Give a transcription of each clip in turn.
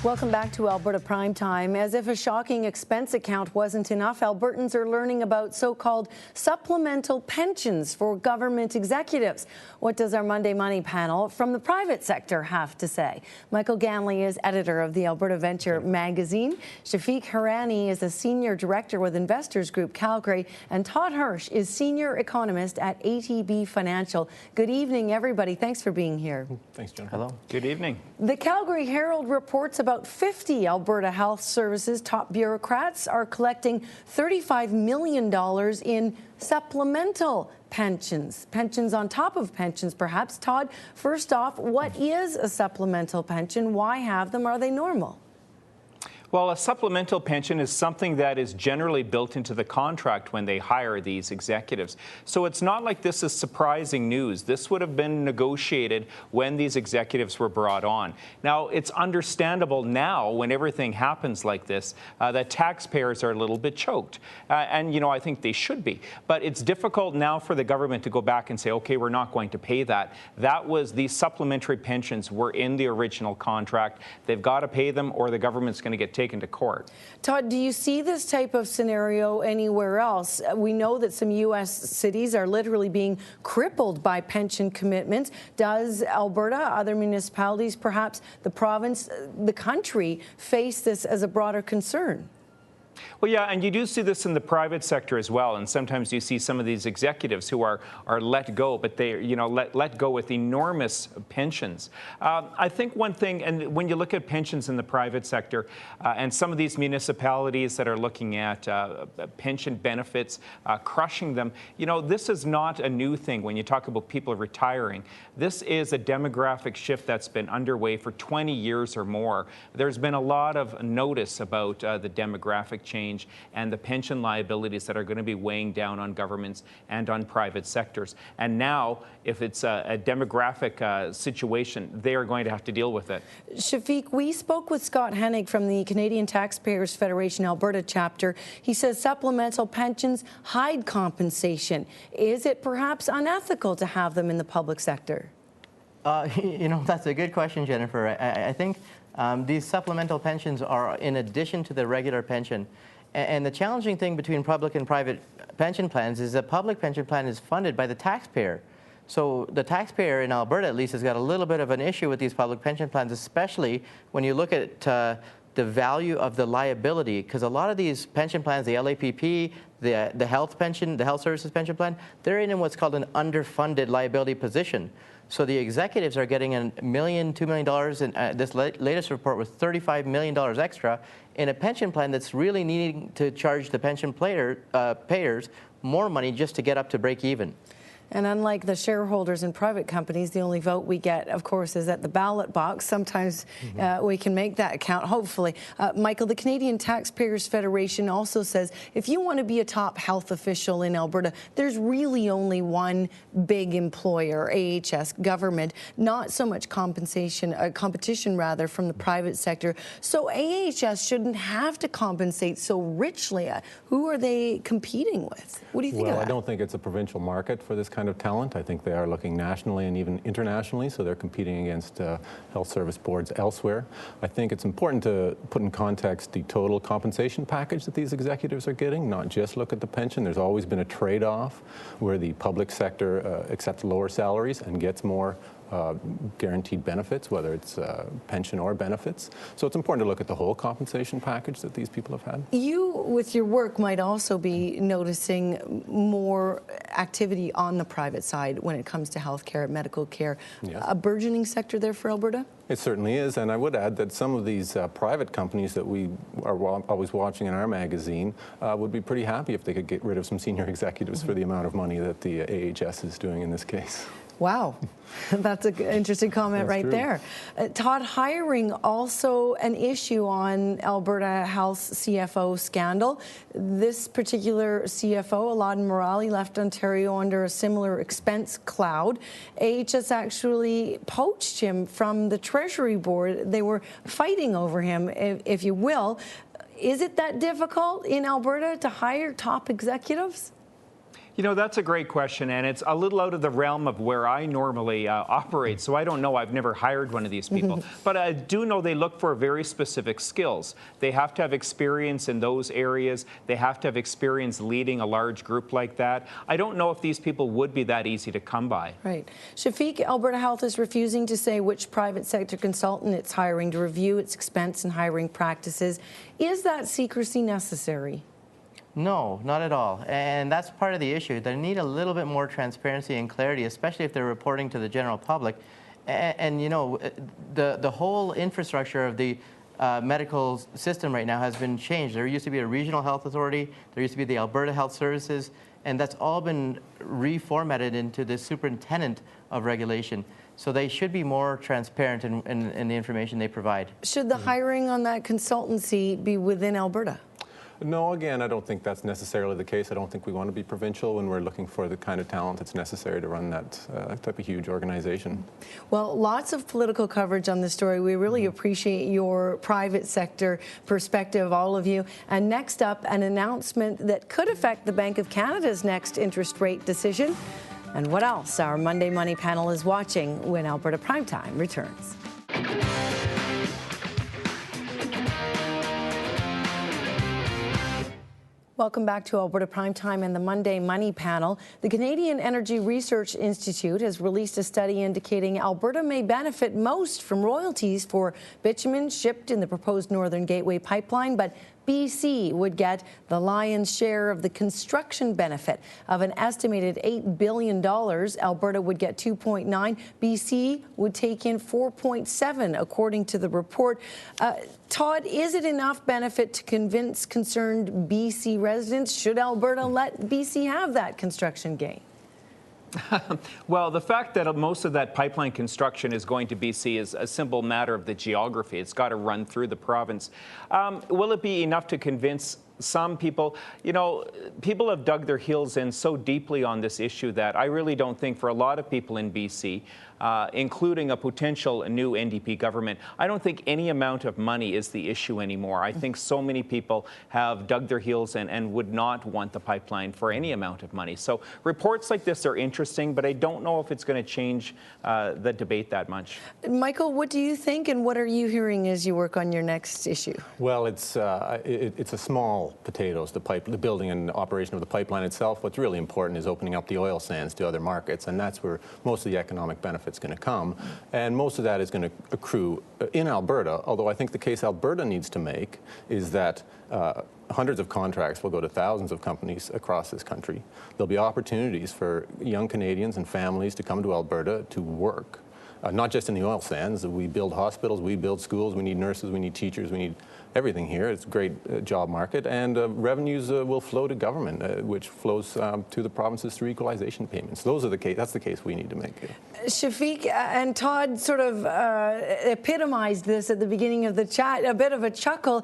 Welcome back to Alberta Primetime. As if a shocking expense account wasn't enough, Albertans are learning about so-called supplemental pensions for government executives. What does our Monday Money panel from the private sector have to say? Michael Ganley is editor of the Alberta Venture magazine. Shafik Hirani is a senior director with Investors Group Calgary. And Todd Hirsch is senior economist at ATB Financial. Good evening, everybody. Thanks for being here. Thanks, Jennifer. Hello. Good evening. The Calgary Herald reports about 50 Alberta Health Services top bureaucrats are collecting $35 million in supplemental pensions. Pensions on top of pensions, perhaps. Todd, first off, what is a supplemental pension? Why have them? Are they normal? Well, a supplemental pension is something that is generally built into the contract when they hire these executives. So it's not like this is surprising news. This would have been negotiated when these executives were brought on. Now, it's understandable now when everything happens like this that taxpayers are a little bit choked. And, you know, I think they should be. But it's difficult now for the government to go back and say, okay, we're not going to pay that. These supplementary pensions were in the original contract. They've got to pay them or the government's going to get taken to court. Todd, do you see this type of scenario anywhere else? We know that some U.S. cities are literally being crippled by pension commitments. Does Alberta, other municipalities, perhaps the province, the country, face this as a broader concern? Well, yeah, and you do see this in the private sector as well. And sometimes you see some of these executives who are let go, but they, you know, let go with enormous pensions. I think one thing, and when you look at pensions in the private sector, and some of these municipalities that are looking at pension benefits, crushing them, you know, this is not a new thing when you talk about people retiring. This is a demographic shift that's been underway for 20 years or more. There's been a lot of notice about the demographic change and the pension liabilities that are going to be weighing down on governments and on private sectors. And now, if it's a demographic situation, they are going to have to deal with it. Shafik, we spoke with Scott Hennig from the Canadian Taxpayers Federation Alberta chapter. He says supplemental pensions hide compensation. Is it perhaps unethical to have them in the public sector? You know, that's a good question, Jennifer. I think these supplemental pensions are in addition to the regular pension. And the challenging thing between public and private pension plans is the public pension plan is funded by the taxpayer. So the taxpayer in Alberta, at least, has got a little bit of an issue with these public pension plans, especially when you look at the value of the liability, because a lot of these pension plans, the LAPP, the health pension, the health services pension plan, they're in what's called an underfunded liability position. So the executives are getting $1 million, $2 million, and this latest report was $35 million extra in a pension plan that's really needing to charge the pension payers more money just to get up to break even. And unlike the shareholders in private companies, the only vote we get, of course, is at the ballot box. Sometimes we can make that count, hopefully. Michael, the Canadian Taxpayers Federation also says if you want to be a top health official in Alberta, there's really only one big employer, AHS, government, not so much competition rather from the private sector. So AHS shouldn't have to compensate so richly. Who are they competing with? What do you think of that? Well, I don't think it's a provincial market for this kind of talent. I think they are looking nationally and even internationally, so they're competing against health service boards elsewhere. I think it's important to put in context the total compensation package that these executives are getting, not just look at the pension. There's always been a trade-off where the public sector accepts lower salaries and gets more guaranteed benefits, whether it's pension or benefits. So it's important to look at the whole compensation package that these people have had. You, with your work, might also be noticing more activity on the private side when it comes to healthcare, medical care. Yes. A burgeoning sector there for Alberta? It certainly is, and I would add that some of these private companies that we are always watching in our magazine would be pretty happy if they could get rid of some senior executives for the amount of money that the AHS is doing in this case. Wow, that's an interesting comment right there. Todd, hiring also an issue on Alberta Health CFO scandal. This particular CFO, Aladdin Morali, left Ontario under a similar expense cloud. AHS actually poached him from the Treasury Board. They were fighting over him, if you will. Is it that difficult in Alberta to hire top executives? You know, that's a great question, and it's a little out of the realm of where I normally operate, so I don't know. I've never hired one of these people. But I do know they look for very specific skills. They have to have experience in those areas. They have to have experience leading a large group like that. I don't know if these people would be that easy to come by. Right. Shafik, Alberta Health is refusing to say which private sector consultant it's hiring to review its expense and hiring practices. Is that secrecy necessary? No, not at all. And that's part of the issue. They need a little bit more transparency and clarity, especially if they're reporting to the general public. And you know, the whole infrastructure of the medical system right now has been changed. There used to be a regional health authority. There used to be the Alberta Health Services. And that's all been reformatted into the superintendent of regulation. So they should be more transparent in the information they provide. Should the hiring on that consultancy be within Alberta? No, again, I don't think that's necessarily the case. I don't think we want to be provincial when we're looking for the kind of talent that's necessary to run that type of huge organization. Well, lots of political coverage on this story. We really appreciate your private sector perspective, all of you. And next up, an announcement that could affect the Bank of Canada's next interest rate decision. And what else our Monday Money panel is watching when Alberta Primetime returns. Welcome back to Alberta Primetime and the Monday Money panel. The Canadian Energy Research Institute has released a study indicating Alberta may benefit most from royalties for bitumen shipped in the proposed Northern Gateway pipeline, but BC would get the lion's share of the construction benefit of an estimated $8 billion. Alberta would get 2.9. BC would take in 4.7, according to the report. Todd, is it enough benefit to convince concerned BC residents? Should Alberta let BC have that construction gain? Well, the fact that most of that pipeline construction is going to BC is a simple matter of the geography. It's got to run through the province. Will it be enough to convince some people? You know, people have dug their heels in so deeply on this issue that I really don't think for a lot of people in BC, including a potential new NDP government, I don't think any amount of money is the issue anymore. I think so many people have dug their heels in and would not want the pipeline for any amount of money. So reports like this are interesting, but I don't know if it's going to change the debate that much. Michael, what do you think, and what are you hearing as you work on your next issue? Well, it's a small potatoes, the building and operation of the pipeline itself. What's really important is opening up the oil sands to other markets, and that's where most of the economic benefit's going to come. And most of that is going to accrue in Alberta, although I think the case Alberta needs to make is that hundreds of contracts will go to thousands of companies across this country. There'll be opportunities for young Canadians and families to come to Alberta to work. Not just in the oil sands. We build hospitals, we build schools, we need nurses, we need teachers, we need everything here. It's a great job market, and revenues will flow to government, which flows to the provinces through equalization payments. That's the case we need to make. Shafik and Todd sort of epitomized this at the beginning of the chat, a bit of a chuckle.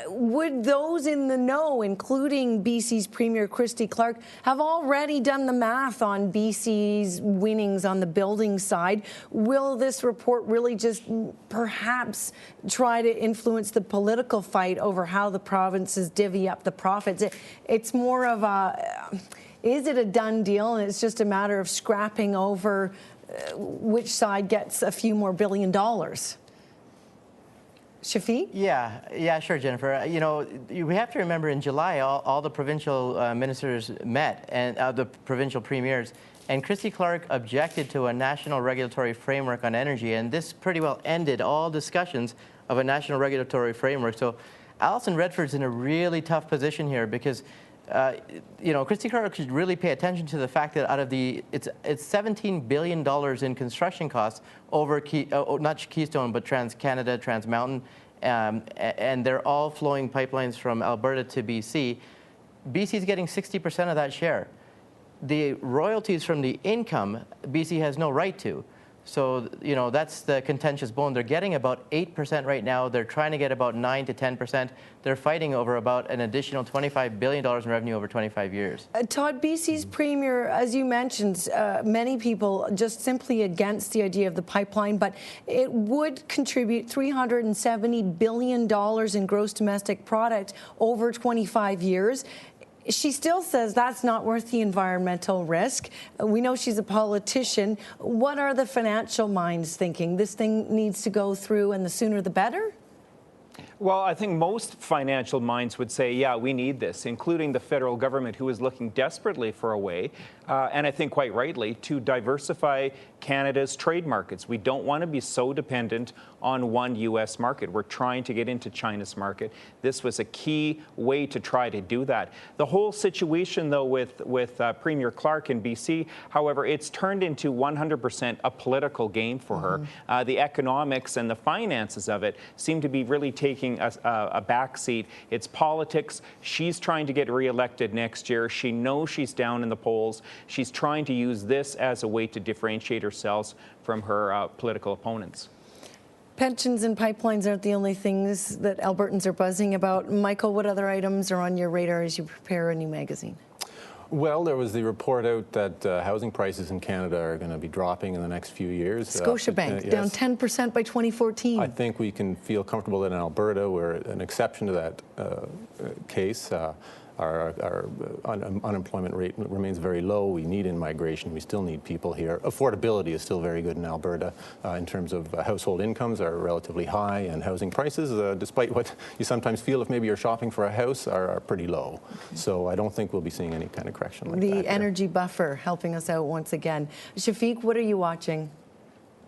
Would those in the know, including BC's Premier Christy Clark, have already done the math on BC's winnings on the building side? Will this report really just perhaps try to influence the political fight over how the provinces divvy up the profits? It's more of a, is it a done deal and it's just a matter of scrapping over which side gets a few more $1 billion? Shafik? Yeah, sure, Jennifer. You know, we have to remember in July, all the provincial ministers met, and the provincial premiers, and Christy Clark objected to a national regulatory framework on energy, and this pretty well ended all discussions of a national regulatory framework. So Alison Redford's in a really tough position here because you know, Christy Clark should really pay attention to the fact that out of it's $17 billion in construction costs over not Keystone, but Trans-Canada, Trans Mountain, and they're all flowing pipelines from Alberta to BC. BC's getting 60% of that share. The royalties from the income, BC has no right to. So, you know, that's the contentious bone. They're getting about 8% right now. They're trying to get about 9 to 10%. They're fighting over about an additional $25 billion in revenue over 25 years. Todd, BC's Premier, as you mentioned, many people just simply against the idea of the pipeline, but it would contribute $370 billion in gross domestic product over 25 years. She still says that's not worth the environmental risk. We know she's a politician. What are the financial minds thinking? This thing needs to go through, and the sooner the better? Well, I think most financial minds would say, yeah, we need this, including the federal government, who is looking desperately for a way, and I think quite rightly, to diversify Canada's trade markets. We don't want to be so dependent on one U.S. market. We're trying to get into China's market. This was a key way to try to do that. The whole situation, though, with Premier Clark in BC, however, it's turned into 100% a political game for her. The economics and the finances of it seem to be really taking a backseat. It's politics. She's trying to get reelected next year. She knows she's down in the polls. She's trying to use this as a way to differentiate herself from her political opponents. Pensions and pipelines aren't the only things that Albertans are buzzing about. Michael, what other items are on your radar as you prepare a new magazine? Well, there was the report out that housing prices in Canada are going to be dropping in the next few years. Scotiabank, yes. down 10% by 2014. I think we can feel comfortable that in Alberta, we're an exception to that case. Our unemployment rate remains very low. We need in-migration. We still need people here. Affordability is still very good in Alberta in terms of household incomes are relatively high, and housing prices, despite what you sometimes feel if maybe you're shopping for a house, are pretty low. So I don't think we'll be seeing any kind of correction like that. The energy buffer helping us out once again. Shafik, what are you watching?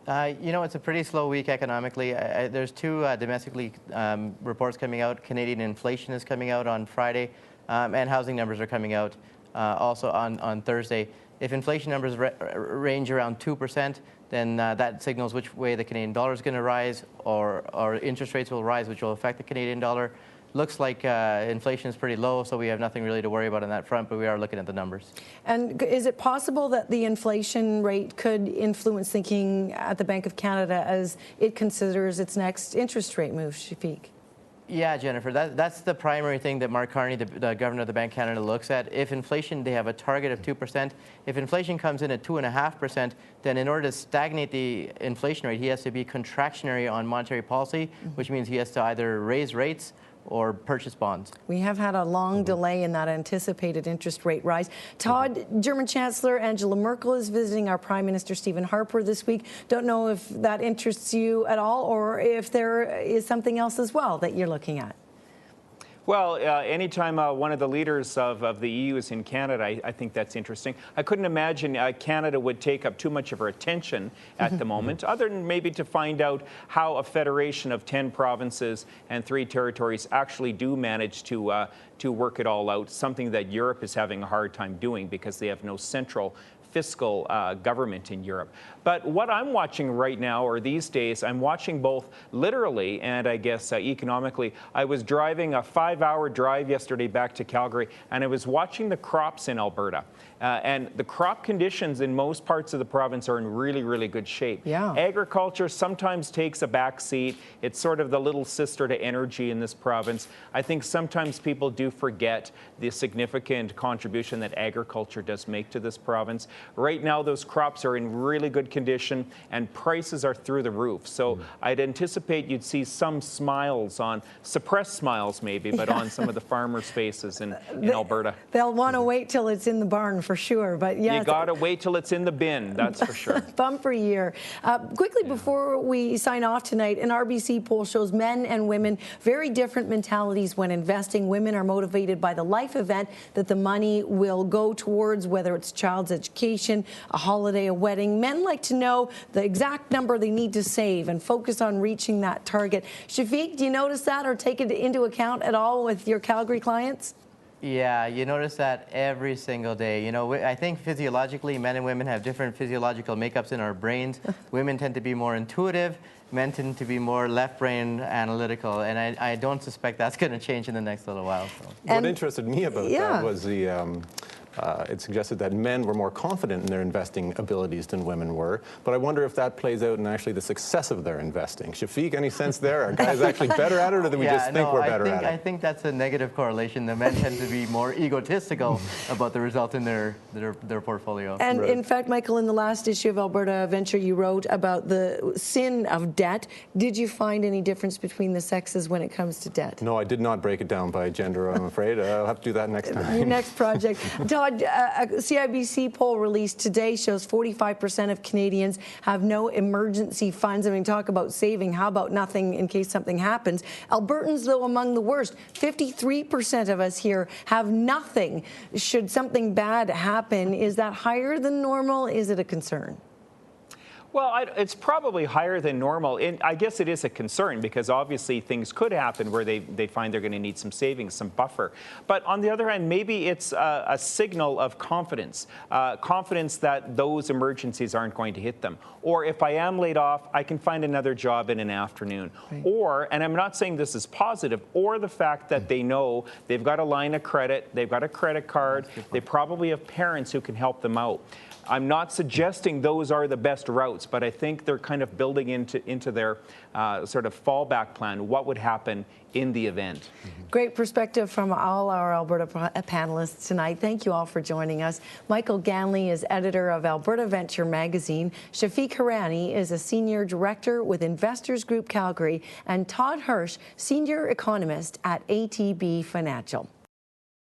You know, it's a pretty slow week economically. There's two domestically reports coming out. Canadian inflation is coming out on Friday. And housing numbers are coming out also on Thursday. If inflation numbers range around 2%, then that signals which way the Canadian dollar is going to rise, or interest rates will rise, which will affect the Canadian dollar. Looks like inflation is pretty low, so we have nothing really to worry about on that front, but we are looking at the numbers. And is it possible that the inflation rate could influence thinking at the Bank of Canada as it considers its next interest rate move, Shafik? Yeah, Jennifer, that's the primary thing that Mark Carney, the governor of the Bank of Canada, looks at. If inflation, they have a target of 2%. If inflation comes in at 2.5%, then in order to stagnate the inflation rate, he has to be contractionary on monetary policy, which means he has to either raise rates or purchase bonds. We have had a long delay in that anticipated interest rate rise. Todd, German Chancellor Angela Merkel is visiting our Prime Minister Stephen Harper this week. Don't know if that interests you at all, or if there is something else as well that you're looking at. Well, anytime one of the leaders of the EU is in Canada, I think that's interesting. I couldn't imagine Canada would take up too much of our attention at the moment, other than maybe to find out how a federation of 10 provinces and 3 territories actually do manage to work it all out, something that Europe is having a hard time doing because they have no central fiscal government in Europe. But what I'm watching right now, or these days, I'm watching both literally and I guess economically. I was driving a 5-hour drive yesterday back to Calgary, and I was watching the crops in Alberta. And the crop conditions in most parts of the province are in really, really good shape. Yeah. Agriculture sometimes takes a back seat. It's sort of the little sister to energy in this province. I think sometimes people do forget the significant contribution that agriculture does make to this province. Right now, those crops are in really good condition, and prices are through the roof. So I'd anticipate you'd see some smiles on, suppressed smiles maybe, but on some of the farmers' faces in Alberta. They'll want to wait till it's in the barn for sure, but yeah. You got to wait till it's in the bin, that's for sure. Bumper year. Quickly, before we sign off tonight, an RBC poll shows men and women very different mentalities when investing. Women are motivated by the life event that the money will go towards, whether it's child's education, a holiday, a wedding. Men like to know the exact number they need to save and focus on reaching that target. Shafik, do you notice that or take it into account at all with your Calgary clients? Yeah, you notice that every single day. You know, I think physiologically, men and women have different physiological makeups in our brains. Women tend to be more intuitive. Men tend to be more left-brain analytical, and I don't suspect that's going to change in the next little while. So. What interested me about that was the It suggested that men were more confident in their investing abilities than women were. But I wonder if that plays out in actually the success of their investing. Shafik, any sense there? Are guys actually better at it, or do we just think we're better at it? I think that's a negative correlation. The men tend to be more egotistical about the result in their portfolio. And in fact, Michael, in the last issue of Alberta Venture, you wrote about the sin of debt. Did you find any difference between the sexes when it comes to debt? No, I did not break it down by gender, I'm afraid. I'll have to do that next time. Your next project. Todd, a CIBC poll released today shows 45% of Canadians have no emergency funds. I mean, talk about saving. How about nothing in case something happens? Albertans, though, among the worst. 53% of us here have nothing should something bad happen. Is that higher than normal? Is it a concern? Well, it's probably higher than normal. I guess it is a concern because obviously things could happen where they find they're going to need some savings, some buffer. But on the other hand, maybe it's a signal of confidence, confidence that those emergencies aren't going to hit them. Or if I am laid off, I can find another job in an afternoon. Right. Or, and I'm not saying this is positive, or the fact that they know they've got a line of credit, they've got a credit card, they probably have parents who can help them out. I'm not suggesting those are the best routes, but I think they're kind of building into their sort of fallback plan, what would happen in the event. Great perspective from all our Alberta panelists tonight. Thank you all for joining us. Michael Ganley is editor of Alberta Venture magazine. Shafik Hirani is a senior director with Investors Group Calgary. And Todd Hirsch, senior economist at ATB Financial.